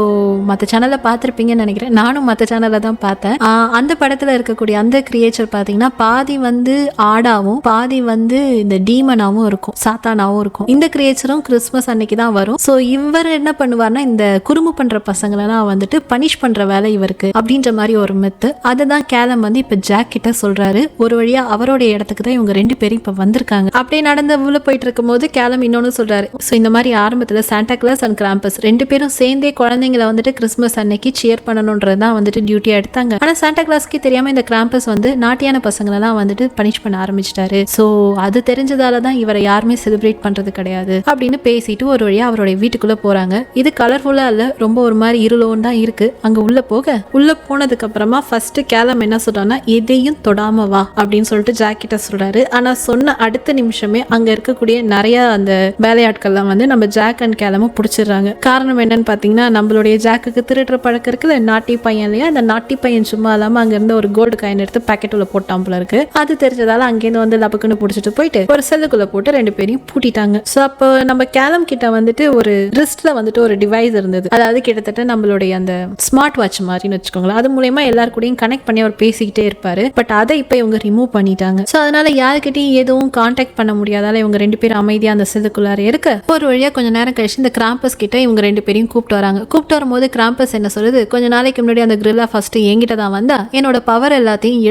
மற்ற சேனல்ல பார்த்திருப்பீங்கன்னு நினைக்கிறேன், நானும் மற்ற சேனல்ல தான் பார்த்தேன். அந்த படத்துல இருக்கக்கூடிய அந்த கிரியேச்சர் பாத்தீங்கன்னா பாதி வந்து ஆடாவும் பாதி வந்து இந்த டீமனாவும் இருக்கும், சாத்தானாவும் இருக்கும். இந்த கிரியேச்சரும் கிறிஸ்மஸ் அன்னைக்கு தான் வரும். ஸோ இவர் என்ன பண்ணுவார்னா இந்த குறும்பு பண்ற பசங்களெல்லாம் வந்துட்டு பனிஷ் பண்ற வேலை இவருக்கு அப்படின்ற மாதிரி ஒரு மெத்து. அதுதான் கேலம் வந்து இப்ப ஜாக் கிட்ட சொல்றாரு. ஒரு வழியா அவருடைய இடத்துக்கு தான் இவங்க ரெண்டு பேரும் இப்ப வந்திருக்காங்க. அப்படியே நடந்து உள்ள போயிட்டு இருக்கும் போது கேலம் இன்னொன்னு சொல்றாரு. ஸோ இந்த மாதிரி ஆரம்பத்துல சாண்டா கிளாஸ் அண்ட் கிராம்பஸ் ரெண்டு பேரும் சேர்ந்தே குழந்தைங்களை வந்துட்டு கிறிஸ்மஸ் அன்னைக்கு சியர் பண்ணணும்ன்றதுதான் வந்துட்டு டியூட்டியா எடுத்தாங்க. ஆனா சாண்டா கிளாஸ்க்கு தெரியாம இந்த கிராம்பஸ் வந்து நாட்டியான பசங்களெல்லாம் வந்துட்டு பனிஷ் பண்ண ஆரம்பிச்சிட்டாரு. ஸோ அது தெரிஞ்சதாலதான் இவரை யாருமே செலிப்ரேட் பண்றது கிடையாது அப்படின்னு பேசிட்டு ஒரு வழியா அவருடைய வீட்டுக்குள்ள போறாங்க. இது கலர்ஃபுல்லா இல்ல, ரொம்ப ஒரு மாதிரி இருளோன்னு தான் இருக்கு. அங்க உள்ள போனதுக்கு அப்புறமா ஃபர்ஸ்ட் கேலம் என்ன சொல்றான்னா, எதையும் தொடாம வா அப்படின்னு சொல்லிட்டு ஜாக் கிட்ட சொல்றாரு. ஆனா சொன்ன அடுத்த நிமிஷமே அங்க இருக்கக்கூடிய நிறைய அந்த வேலையாட்கள்லாம் வந்து நம்ம ஜாக் அண்ட் கேலமும் பிடிச்சிடுறாங்க. காரணம் என்னன்னு பாத்தீங்கன்னா, நம்மளுடைய ஜாக்குக்கு திருடுற பழக்கம் இருக்குல்ல, நாட்டி பையன் இல்லையா, அந்த நாட்டி பையன் சும்மா இல்லாம அங்க இருந்து ஒரு கோல்டு காயின் எடுத்து பாக்கெட் உள்ள போட்டான் போல இருக்கு. அது தெரிஞ்சதால அங்கேருந்து வந்து லபக்குன்னு பிடிச்சிட்டு போயிட்டு ஒரு செல்லுக்குள்ள போட்டு ரெண்டு பேரையும் பூட்டிட்டாங்க. சோ அப்போ நம்ம கேலம் கிட்ட வந்துட்டு ஒரு ரிஸ்ட்ல வந்துட்டு ஒரு டிவைஸ் இருந்தது. அதாவது கிட்டத்தட்ட நம்மளுடைய அந்த ஸ்மார்ட் வாட்ச் மாதிரின்னு வச்சுக்கோங்களேன். அது மூலமா எல்லாரு கூடயும் கனெக்ட் பண்ணி அவர் பேசிக்கிட்டே இருப்பாரு. பட் அதை இப்போ இவங்க ரிமூவ் பண்ணிட்டாங்க. ஸோ அதனால யாருக்கிட்டையும் எதுவும் கான்டாக்ட் பண்ண முடியாதால இவங்க 2 பேரும் அமைதியா அந்த செல்லுக்குள்ளார இருக்க ஒரு வழியா கொஞ்ச நேரம் கழிச்சு இந்த கிராம்பஸ் கிட்ட இவங்க 2 பேரையும் கூப்பிட்டு வராங்க. கூப்பிட்டு வரும்போது கிராம்பஸ் என்ன சொல்லுது, கொஞ்ச நாளைக்கு முன்னாடி அந்த கிரில்லா ஃபர்ஸ்ட் என்கிட்ட தான் வந்தா, என்னோட பவர் எல்லாத்தையும்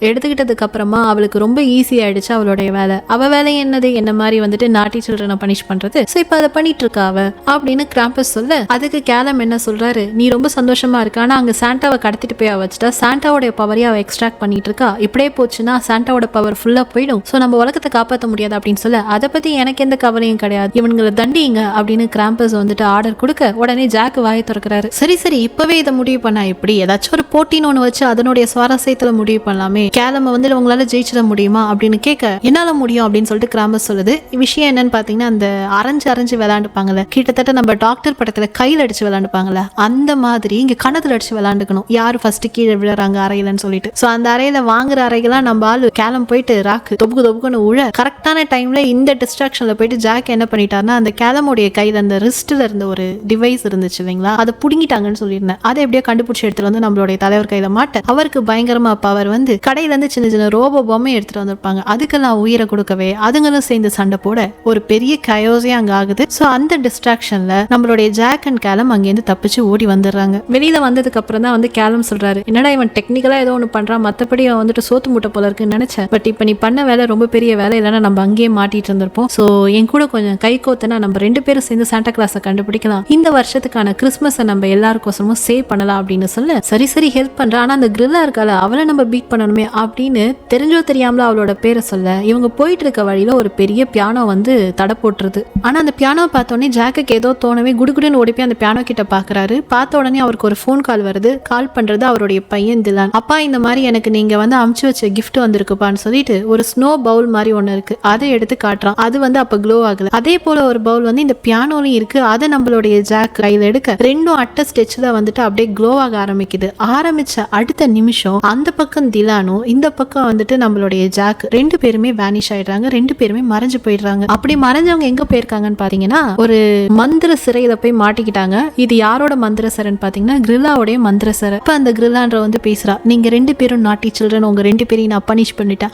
எடுத்துக்கிட்டதுக்கு அப்புறமா அவளுக்கு ரொம்ப ஈஸி ஆயிடுச்சு அவளுடைய வேலை. அவ வேலை என்னது, என்ன மாதிரி வந்துட்டு நாட்டி சில்ட்ரனை பனிஷ் பண்றது. ஸோ இப்போ அதை பண்ணிட்டு இருக்கா அவ அப்படின்னு கிராம்பஸ் சொல்ல, அதுக்கு கேலம் என்ன சொல்றாரு, நீ ரொம்ப சந்தோஷமா இருக்க, ஆனா அங்க சாண்டாவை கடத்திட்டு போய் வச்சுட்டா சாண்டாவோட பவரையும் அவ எக்ஸ்ட்ராக்ட் பண்ணிட்டு இருக்கா. இப்படியே போச்சுன்னா சாண்டாவோட பவர் ஃபுல்லா போயிடும். ஸோ நம்ம உலகத்தை காப்பாற்ற முடியாது அப்படின்னு சொல்ல, அதை பத்தி எனக்கு எந்த கவலையும் கிடையாது, இவங்களை தண்டிங்க அப்படின்னு கிராம்பஸ் வந்துட்டு ஆர்டர் கொடுக்க உடனே ஜாக் வாயை திறக்கிறாரு. சரி இப்பவே இதை முடிவு பண்ணா எப்படி, ஏதாச்சும் ஒரு போட்டின்னு ஒன்று வச்சு அதனுடைய சுவாரஸ்யத்துல முடிவு பண்ணலாமே, கேலம வந்து உங்களால ஜெயிச்சிட முடியுமா அப்படின்னு கேட்க, என்னால முடியும் அப்படின்னு சொல்லிட்டு கிராம்பஸ் சொல்லுது. விஷயம் என்னன்னு பாத்தீங்கன்னா, அந்த அரைஞ்சு விளையாண்டுப்பாங்கல்ல, கிட்டத்தட்ட நம்ம டாக்டர் படத்துல கையில் அடிச்சு விளையாண்டுப்பாங்கல்ல, அந்த மாதிரி இங்க கணத்துல அடிச்சு விளையாண்டுக்கணும், யாரு ஃபர்ஸ்ட் கீழே விழுறாங்க அறையிலன்னு சொல்லிட்டு. சோ அந்த அறையில வாங்குற அறைகெல்லாம் நம்ம ஆளு கேலம் போயிட்டு ராக்கு தொப்புக்குன்னு உழ கரெக்டான டைம்ல இந்த டிஸ்ட்ராக்ஷன்ல போயிட்டு ஜாக் என்ன பண்ணிட்டாருன்னா, அந்த கேலமுடைய கையில அந்த ரிஸ்ட்ல இருந்த ஒரு டிவைஸ் இருந்துச்சு இல்லைங்களா, அதை புடுங்கிட்டாங்கன்னு சொல்லியிருந்தேன். அதை எப்படியோ கண்டுபிடிச்சி எடுத்துட்டு வந்து நம்மளுடைய தலைவர் கையில மாட்ட அவருக்கு பயங்கரமா பவர் வந்து கடையில இருந்து சின்ன ரோபோ பொம்மை எடுத்துட்டு வந்திருப்பாங்க, அதுக்கெல்லாம் உயிரை கொடுக்கவே அதுங்களும் சேர்ந்து சண்டை போட ஒரு பெரிய கயோஸே அங்க ஆகுது. சோ அந்த டிஸ்ட்ராக்ஷன்ல நம்மளுடைய ஜாக் அண்ட் கேலம் அங்கேருந்து தப்பிச்சு ஓடி வந்துடுறாங்க. வெளியில வந்ததுக்கு அப்புறம் தான் வந்து கேலம் சொல்றாரு, என்னடா இவன் டெக்னிக்கலா ஏதோ ஒன்று பண்றான், மத்தபடி அவன் வந்துட்டு சோத்து மூட்டை போல இருக்குன்னு நினைச்சேன், பட் இப்ப நீ பண்ண வேலை ரொம்ப பெரிய வேலை, இல்லைன்னா நம்ம அங்கேயே மாட்டிட்டு இருந்திருப்போம். சோ என் கூட கொஞ்சம் கை கோத்தனா நம்ம 2 பேரும் சேர்ந்து சாண்டா கிளாஸை கண்டுபிடிக்கலாம், இந்த வருஷத்துக்கான கிறிஸ்மஸை நம்ம எல்லாருக்கோசமும் சேவ் பண்ணலாம் அப்படின்னு சொல்ல, சரி ஹெல்ப் பண்ற, ஆனா அந்த கிரில்லா இருக்கால அவளை நம்ம பீட் பண்ணணுமே அப்படின்னு தெரிஞ்சோ தெரியாமல அவளோட பேரை சொல்ல, இவங்க போயிட்டு இருக்க வழியில ஒரு பெரிய பியானோ வந்து தடை போட்டுருது. ஆனா அந்த பியானோ பார்த்தோன்னே ஜாக்குக்கு ஏதோ தோணவே குடுகுடுன்னு ஓடி போய் அந்த பியானோ கிட்ட பாக்குறாரு. பார்த்த உடனே அவருக்கு ஒரு ஃபோன் கால் வருது. கால் பண்றது அவருடைய பையன் திலான். அப்பா, இந்த மாதிரி எனக்கு நீங்க வந்து அமுச்சு வச்ச கிஃப்ட் வந்திருக்குப்பான்னு சொல்லிட்டு ஒரு ஸ்னோ பவுல் மாதிரி ஒண்ணு இருக்கு, அதை எடுத்து காட்டுறான். அது வந்து அப்ப க்ளோ ஆகுது. அதே போல ஒரு பவுல் வந்து இந்த பியானோலையும் இருக்கு, அதை நம்மளுடைய ஜாக் கையில எடுக்க ரெண்டும் அட்ட ஸ்டெச்ல வந்துட்டு அப்படியே க்ளோ ஆக ஆரம்பிக்குது. ஆரம்பிச்ச அடுத்த நிமிஷம் அந்த பக்கம் திலானும் இந்த பக்கம் வந்துட்டு நம்மளுடைய ஜாக் 2 பேருமே வேனிஷ் ஆயிடுறாங்க. 2 பேருமே மறைஞ்சு போயிடுறாங்க. அப்படி மறைஞ்சவங்க எங்க போயிருக்காங்கன்னு பாத்தீங்கன்னா, ஒரு மந்திர சிறையில போய் மாட்டிக்கிட்டாங்க. இது யாரோட மந்திர சிறைன்னு பாத்தீங்கன்னா, கிரில்லாவுடைய மந்திர சிறை. இப்ப அந்த கிரில்லான்ற வந்து பேசுறா, நீங்க 2 பேரும் நாட்டி சில்ட்ரன், உங்க 2 பேரையும் நான் பனிஷ் பண்ணிட்டேன்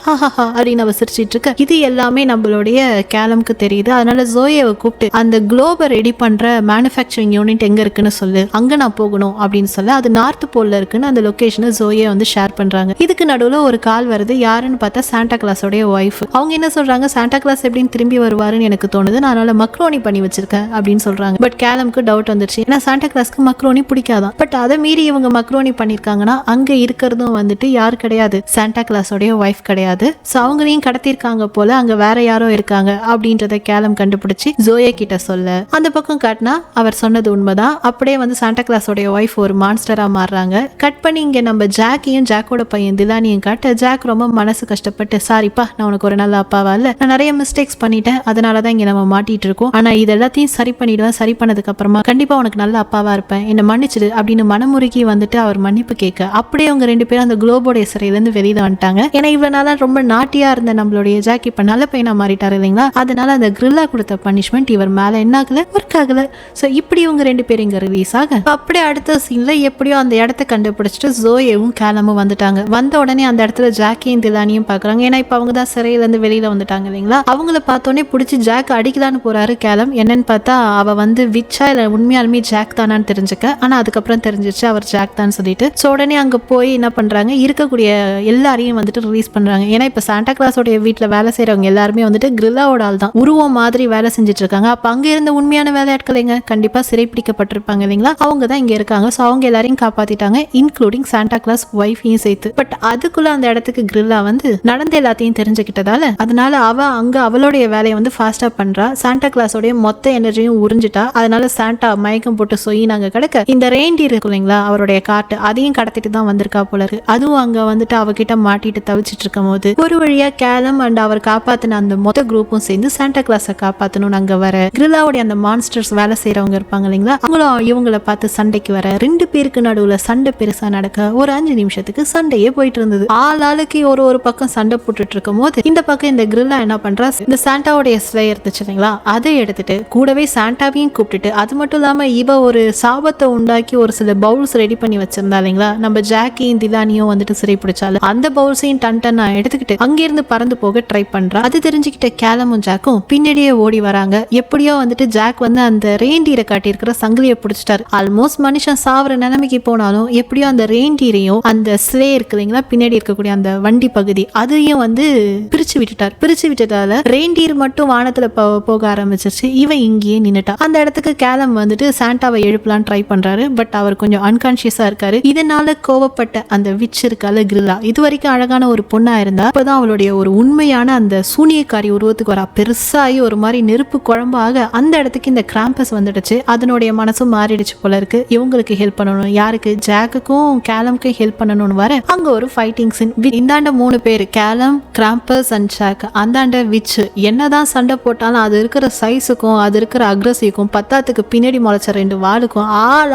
அப்படின்னு அவ சிரிச்சிட்டு இருக்க. இது எல்லாமே நம்மளுடைய கேலம்க்கு தெரியுது. அதனால ஜோயாவை கூப்பிட்டு அந்த குளோபை ரெடி பண்ற மேனுஃபேக்சரிங் யூனிட் எங்க இருக்குன்னு சொல்லு, அங்க நான் போகணும் அப்படின்னு சொல்ல, அது நார்த் போல்ல இருக்குன்னு அந்த லொகேஷனை ஜோயா வந்து ஷேர் பண்றாங்க. இதுக்கு நடுவுல ஒரு கால் வருது. யாருன்னு பார்த்தா சாண்டா கிளாஸோடைய ஒய்ஃப். அவங்க என்ன சொல்றாங்க, சாண்டா கிளாஸ் எப்படின்னு திரும்பி வருவாருன்னு எனக்கு தோணுது, அதனால மக்ரோனி பண்ணி வச்சிருக்கேன் அப்படின்னு சொல்றாங்க. பட் கேலம்க்கு டவுட் வந்துருச்சு, ஏன்னா சாண்டா கிளாஸ்க்கு மக்ரோனி பிடிக்காதான். பட் அதை மீறி இவங்க மக்ரோனி பண்ணிருக்காங்கன்னா அங்க இருக்கிறதும் வந்துட்டு யார் கிடையாது, சாண்டா கிளாஸோடைய ஒய்ஃப் கிடையாது. சோ அவங்களையும் கடத்திருக்காங்க போல, அங்க வேற யாரோ இருக்காங்க அப்படின்றத கேலம் கண்டுபிடிச்சு ஜோயா கிட்ட சொல்ல, அந்த பக்கம் காட்டினா அவர் சொன்னது உண்மைதான். அப்படியே வந்து சாண்டா கிளாஸோடைய ஒய்ஃப் ஒரு மான்ஸ்டரா மாறுறாங்க. கட் பண்ணி இங்க நம்ம ஜாக்கையும் ஜாக்கோட பையன் திலானியும் காட்ட, ஜாக் ரொம்ப மனசு கஷ்டப்பட்டு, சாரிப்பா நான் உனக்கு ஒரு நல்ல அப்பாவா இல்ல, நான் நிறைய மிஸ்டேக்ஸ் பண்ணிட்டேன், அதனாலதான் இங்க நம்ம மாட்டிட்டு இருக்கோம், ஆனா இது எல்லாத்தையும் சரி பண்ணிடுவேன், சரி பண்ணதுக்கு அப்புறமா கண்டிப்பா உனக்கு நல்ல அப்பாவா இருப்பேன், என்ன மன்னிச்சிடு அப்படின்னு மனமுருகி வந்துட்டு அவர் மன்னிப்பு கேட்க, அப்படியே அவங்க 2 பேரும் அந்த குளோபோடைய சிறையில இருந்து வெளியில வந்துட்டாங்க. ஏன்னா இவ்வளவு நாளா ரொம்ப நாட்டியா இருந்த நம்மளுடைய ஜாக் இப்ப நல்ல பையனா மாறிட்டாரு இல்லைங்களா, அதனால அந்த கிரில்லா கொடுத்த பனிஷ்மெண்ட் இவர் மேல என்ன ஆகல, ஒர்க் ஆகல. சோ இப்படி இவங்க 2 பேரும் இங்க ரிலீஸ் ஆக, அப்படியே அடுத்த சீன்ல எப்படியோ அந்த இடத்த கண்டுபிடிச்சிட்டு ஜோயேவும் கேலமும் வந்துட்டாங்க. வந்த உடனே அந்த இடத்துல ஜாக்கையும் திலானியும் பாக்குறாங்க. ஏன்னா இப்ப அவங்க தான் சிறையில இருந்து வெளியில வந்துட்டாங்க இல்லைங்களா. அவங்கள பார்த்தோன்னே பிடிச்சி ஜாக் அடிக்கலான்னு போறாரு கேலம். என்னன்னு பார்த்தா அவ வந்து விச்சா இல்ல உண்மையாலுமே ஜாக் தானான்னு தெரிஞ்சுக்க, ஆனா அதுக்கப்புறம் தெரிஞ்சிச்சு அவர் ஜாக் தான் சொல்லிட்டு. சோ உடனே அங்க போய் என்ன பண்றாங்க, இருக்கக்கூடிய எல்லாரையும் வந்துட்டு ரிலீஸ் பண்றாங்க. ஏன்னா இப்ப சாண்டா கிளாஸோட வீட்டுல வேலை செய்யறவங்க எல்லாருமே வந்துட்டு கிரில்லாவோட ஆள் தான், உருவம் மாதிரி வேலை செஞ்சுட்டு இருக்காங்க. அப்ப அங்க இருந்த உண்மையான வேலையாட்கள் எங்க, கண்டிப்பா சிறைப்பிடிக்கப்பட்டிருப்பாங்க இல்லைங்களா, அவங்க தான் இங்க இருக்காங்க. சோ அவங்க எல்லாரையும் காப்பாத்திட்டாங்க, இன்க்ளூடிங் சாண்டா கிளாஸ் ஒய்ஃபையும் சேர்த்து. பட் அதுக்குள்ள அந்த இடத்துக்கு கிரில்லா வந்து நடந்த எல்லாத்தையும் தெரிஞ்சுக்கிட்டதால, அதனால அவ அங்க அவளுடைய வேலையை வந்து ஃபாஸ்டா பண்றா. சாண்டா கிளாஸோடைய மொத்த எனர்ஜியும் உறிஞ்சிட்டா. அதனால சாண்டா மயக்கம் போட்டு சொய் நாங்க கிடக்க, இந்த ரெயின்டியர் இருக்கு இல்லைங்களா அவருடைய காட்டு, அதையும் கடத்திட்டு தான் வந்திருக்கா போல இருக்கு. அதுவும் அங்க வந்துட்டு அவகிட்ட மாட்டிட்டு தவிச்சிட்டு இருக்கும் போது ஒரு வழியா கேலம் அண்ட் அவர் காப்பாத்தின அந்த மொத்த குரூப்பும் சேர்ந்து சாண்டா கிளாஸை காப்பாத்தணும்னு அங்க வர, கிரில்லாவுடைய அந்த மான்ஸ்டர்ஸ் வேலை செய்யறவங்க இருப்பாங்க இல்லைங்களா, அவங்களும் இவங்களை பார்த்து சண்டைக்கு வர, 2 பேருக்கு நடுவுல சண்டை பெருசா நடக்க ஒரு 5 நிமிஷத்துக்கு சண்டையே போயிட்டு இருந்தது. ஆளுக்கு ஒரு பக்கம் சண்டை போட்டுட்டு இருக்கும் போது இந்த பக்கம் இந்த கிரில்லா என்ன பண்றா, இந்த சாண்டாவுடைய சிலை இருந்துச்சு இல்லைங்களா, அதை எடுத்துட்டு கூடவே சாண்டாவையும் கூப்பிட்டுட்டு விட்டுட்டு, அது மட்டும் இல்லாம இவ ஒரு சாபத்தை உண்டாக்கி ஒரு சில பவுல்ஸ் ரெடி பண்ணி வச்சிருந்தா இல்லைங்களா, நம்ம ஜாக்கியும் திலானியும் வந்துட்டு சிறை பிடிச்சாலும் அந்த பவுல்ஸையும் டன்டனா எடுத்துக்கிட்டு அங்கிருந்து பறந்து போக ட்ரை பண்றா. அது தெரிஞ்சுக்கிட்ட கேலமும் ஜாக்கும் பின்னாடியே ஓடி வராங்க. எப்படியோ வந்துட்டு ஜாக் வந்து அந்த ரெயின்டீரை காட்டியிருக்கிற சங்கிலியை பிடிச்சிட்டாரு. ஆல்மோஸ்ட் மனுஷன் சாவர நிலைமைக்கு போனாலும் எப்படியோ அந்த ரெயின்டீரையும் அந்த ஸ்லே இருக்கு இல்லைங்களா, பின்னாடி இருக்கக்கூடிய அந்த வண்டி பகுதி அதையும் வந்து பிரிச்சு விட்டுட்டார். பிரிச்சு விட்டதால ரெயின்டீர் மட்டும் வானத்துல போக ஆரம்பிச்சிருச்சு. இவன் இங்கேயே நின்னுட்டா. அந்த இடத்துக்கு கேலம் வந்துட்டு சாண்டாவை எழுப்பலான்னு ட்ரை பண்றாரு. பட் அவர் கொஞ்சம் அன்கான்சியஸா இருக்காரு. இதனால கோவப்பட்ட அந்த விச் இருக்கால கிரில்லா, இது வரைக்கும் அழகான ஒரு பொண்ணா இருந்தா இப்பதான் அவளுடைய ஒரு உண்மையான அந்த சூனியக்காரி உருவத்துக்கு வரா. பெருசாகி ஒரு மாதிரி நெருப்பு குழம்பாக அந்த இடத்துக்கு இந்த கிராம்பஸ் வந்துடுச்சு. அதனுடைய மனசும் மாறிடுச்சு போல இருக்கு. இவங்களுக்கு ஹெல்ப் பண்ணணும், யாருக்கு, ஜாக்குக்கும் கேலம்க்கும் ஹெல்ப் பண்ணணும்னு வர அங்க ஒரு ஃபைட்டிங் சீன். இந்தாண்ட 3 பேர், கேலம், கிராம்பஸ் அண்ட் ஜாக். அந்தாண்ட விச். என்னதான் சண்டை போட்டாலும் அது இருக்கிற சைஸுக்கும் அது இருக்கிற அக்ரஸிவ்க்கும் பத்தாத்துக்கு பின்னாடி முளைச்ச 2 வாளுக்கும்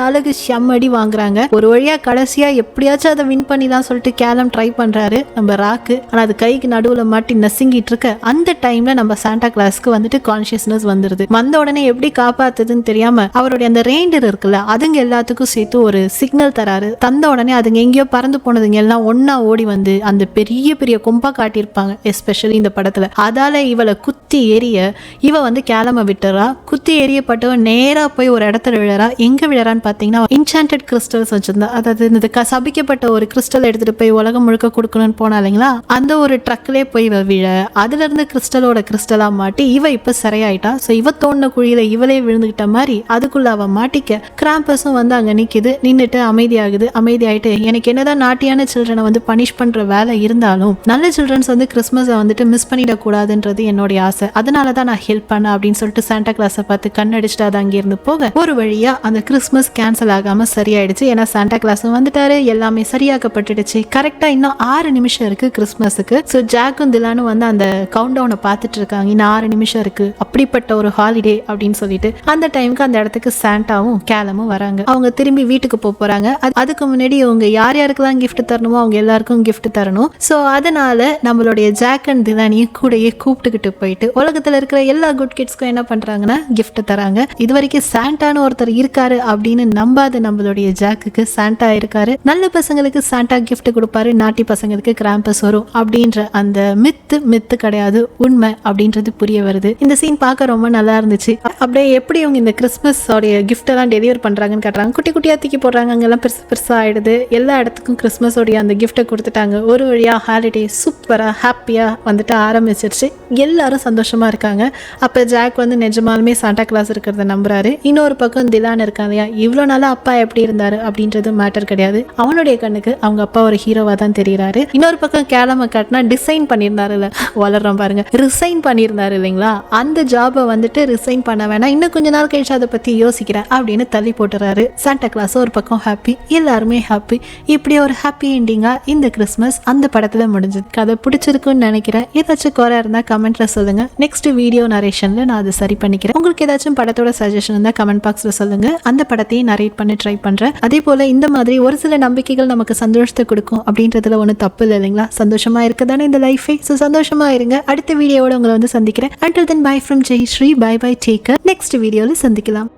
ஆளுக்கு செம்மடி வாங்குறாங்க. ஒரு வழியா கடைசியா எப்படியாச்சும் அதை வின் பண்ணிடலாம் சொல்லிட்டு கேலம் ட்ரை பண்றாரு நம்ம ராக்கு. ஆனா அது கைக்கு நடுவுல மாட்டி நசுங்கிட்டு இருக்க அந்த டைம்ல நம்ம சாண்டா கிளாஸ்க்கு வந்துட்டு கான்சியஸ்னஸ் வந்துருது. வந்த உடனே எப்படி காப்பாத்துதுன்னு தெரியாம அவருடைய அந்த ரெயின்டர் இருக்குல்ல, அதுங்க எல்லாத்துக்கும் சேர்த்து ஒரு சிக்னல் தராரு. தந்த உடனே அதுங்க எங்கேயோ பறந்து போனதுங்க எல்லாம் ஒன்னா ஓடி வந்து அந்த பெரிய பெரிய கொம்பா காட்டியிருப்பாங்க எஸ்பெஷலி இந்த படத்துல. அதால இவளை குத்தி எரிய இவ வந்து கேலம விட்டுறா. குத்தி எரியப்பட்டவன் நேரா போய் ஒரு இடத்துல விழறா. எங்க விழறான்னு பாத்தீங்கன்னா இன்சாண்டட் கிறிஸ்டல்ஸ் வச்சிருந்தா, அதாவது இந்த சபிக்கப்பட்ட ஒரு கிறிஸ்டல் எடுத்துட்டு போய் உலகம் முழுக்க கொடுக்கணும்னு போனா இல்லைங்களா, அந்த ஒரு ட்ரக்லே போய் விழ அதுல இருந்து கிறிஸ்டலோட கிறிஸ்டலா மாட்டி இவ இப்ப சரியாயிட்டா. சோ இவ தோண்டின குழியில இவளே விழுந்துகிட்ட மாதிரி அதுக்குள்ள அவ மாட்டிக்க கிராம்பஸும் வந்து அங்க நிக்குது. நின்னுட்டு அமைதியாகுது. அமைதியாயிட்டு, எனக்கு என்னதான் நாட்டியான சில்ட்ரனை வந்து பனிஷ் பண்ற வேலை இருந்தாலும் நல்ல சில்ட்ரன்ஸ் வந்து கிறிஸ்மஸை வந்துட்டு மிஸ் பண்ணிடக்கூடாதுன்றது என்னுடைய ஆசை. அதனாலதான் நான் ஹெல்ப் பண்ண அப்படின்னு சொல்லிட்டு சாண்டா கிளாஸை பார்த்து கண்ணடிச்சுட்டு அது அங்கிருந்து போக ஒரு வழியா அந்த கிறிஸ்மஸ் கேன்சல் ஆகாம சரியாயிடுச்சு. ஏன்னா சாண்டா கிளாஸும் வந்துட்டாரு, எல்லாமே சரியாக்கப்பட்டுடுச்சு. கரெக்டா இன்னும் 6 நிமிஷம் இருக்கு கிறிஸ்மஸுக்கு. ஸோ ஜாக்கும் திலானும் வந்து அந்த கவுண்ட் டவுனை பார்த்துட்டு இருக்காங்க. இன்னும் 6 நிமிஷம் இருக்கு, அப்படிப்பட்ட ஒரு ஹாலிடே அப்படின்னு சொல்லிட்டு அந்த டைமுக்கு அந்த இடத்துக்கு சாண்டாவும் கேலமும் வராங்க. அவங்க திரும்பி வீட்டுக்கு போறாங்க. அதுக்கு முன்னாடி அவங்க யார் யாருக்கெல்லாம் கிஃப்ட் தரணுமோ அவங்க எல்லாருக்கும் கிஃப்ட் தரணும். ஸோ அதனால நம்மளுடைய ஜாக் அண்ட் திலானியும் கூடயே கூப்பிட்டுக்கிட்டு போயிட்டு உலகத்துல இருக்கிற எல்லா குட் கிட்ஸ்க்கும் என்ன பண்றாங்கன்னா கிஃப்ட் தராங்க. இது வரைக்கும் சாண்டான்னு ஒருத்தர் இருக்காரு அப்படின்னு நம்பாத நம்மளுடைய ஜாக்குக்கு சாண்டா இருக்காரு. நல்ல பசங்களுக்கு சாண்டா கிஃப்ட் கொடுப்பாரு, நாட்டி பசங்களுக்கு கிராம்பஸ் வரும் அப்படின்ற அந்த மித்து கிடையாது, உண்மை அப்படின்றது புரிய வருது. இந்த சீன் பார்க்க ரொம்ப நல்லா இருந்துச்சு. அப்படியே எப்படி அவங்க இந்த கிறிஸ்மஸ் கிஃப்ட் எல்லாம் டெலிவர் பண்றாங்கன்னு காட்டுறாங்க. குட்டி குட்டியா தூக்கி போடுறாங்க, அங்கெல்லாம் பெருசு பெருசா ஆயிடுது. எல்லா இடத்துக்கும் கிறிஸ்மஸ் அந்த கிஃப்ட்டை கொடுத்துட்டாங்க. ஒரு வழியா ஹாலிடே சூப்பரா ஹாப்பியா வந்துட்டு ஆரம்பிச்சிருச்சு. எல்லாரும் சந்தோஷமா இருக்காங்க. அப்ப ஜாக் வந்து நிஜமாலுமே சாண்டா கிளாஸ் இருக்கிறத நம்புறாரு. இன்னொரு பக்கம் திலான் இருக்காங்க. இவ்வளவு நாளா அப்பா எப்படி இருந்தாரு அப்படின்றது மேட்டர் கிடையாது. அவனுடைய கண்ணுக்கு அவங்க அப்பா ஒரு ஹீரோவா தான் தெரியுறாரு. இன்னொரு பக்கம் கேலம காட்டினா டிசைன் பண்ணியிருந்தாரு, வளர்றோம் பாருங்க, ரிசைன் பண்ணியிருந்தாரு இல்லைங்களா, அந்த ஜாபை வந்துட்டு ரிசைன் பண்ண வேணாம், இன்னும் கொஞ்ச நாள் கழிச்சு அதை பத்தி யோசிக்கிறேன் அப்படின்னு தள்ளி போட்டுறாரு. சாண்டா கிளாஸ் ஒரு பக்கம் ஹாப்பி, எல்லாருமே ஹாப்பி. இப்படி ஒரு ஹாப்பி எண்டிங்கா இந்த கிறிஸ்மஸ் அந்த படத்துல முடிஞ்சது. கதை பிடிச்சிருக்குன்னு நினைக்கிறேன். ஏதாச்சும் குறை இருந்தா கமெண்ட்ல சொல்லுங்க. நெக்ஸ்ட் வீடியோ நரேஷன்ல நான் அதை சரி பண்ணிக்கிறேன். உங்களுக்கு ஏதாச்சும் படத்தோட சஜஷன் இருந்தா கமெண்ட் பாக்ஸ்ல சொல்லுங்க. அந்த படத்தையும் நரேட் பண்ணி ட்ரை பண்றேன். அதே போல இந்த மாதிரி ஒரு சில நம்பிக்கைகள் நமக்கு சந்தோஷத்தை கொடுக்கும் அப்படின்றதுல ஒன்றும் தப்பு இல்லை இல்லைங்களா. சந்தோஷமா இருக்கதானே இந்த லைஃபே. ஸோ சந்தோஷமா இருங்க. அடுத்த வீடியோவோட உங்களை வந்து சந்திக்கிறேன். Until then, bye from Jayashree. Bye bye, take care. Next வீடியோவில் சந்திக்கலாம்.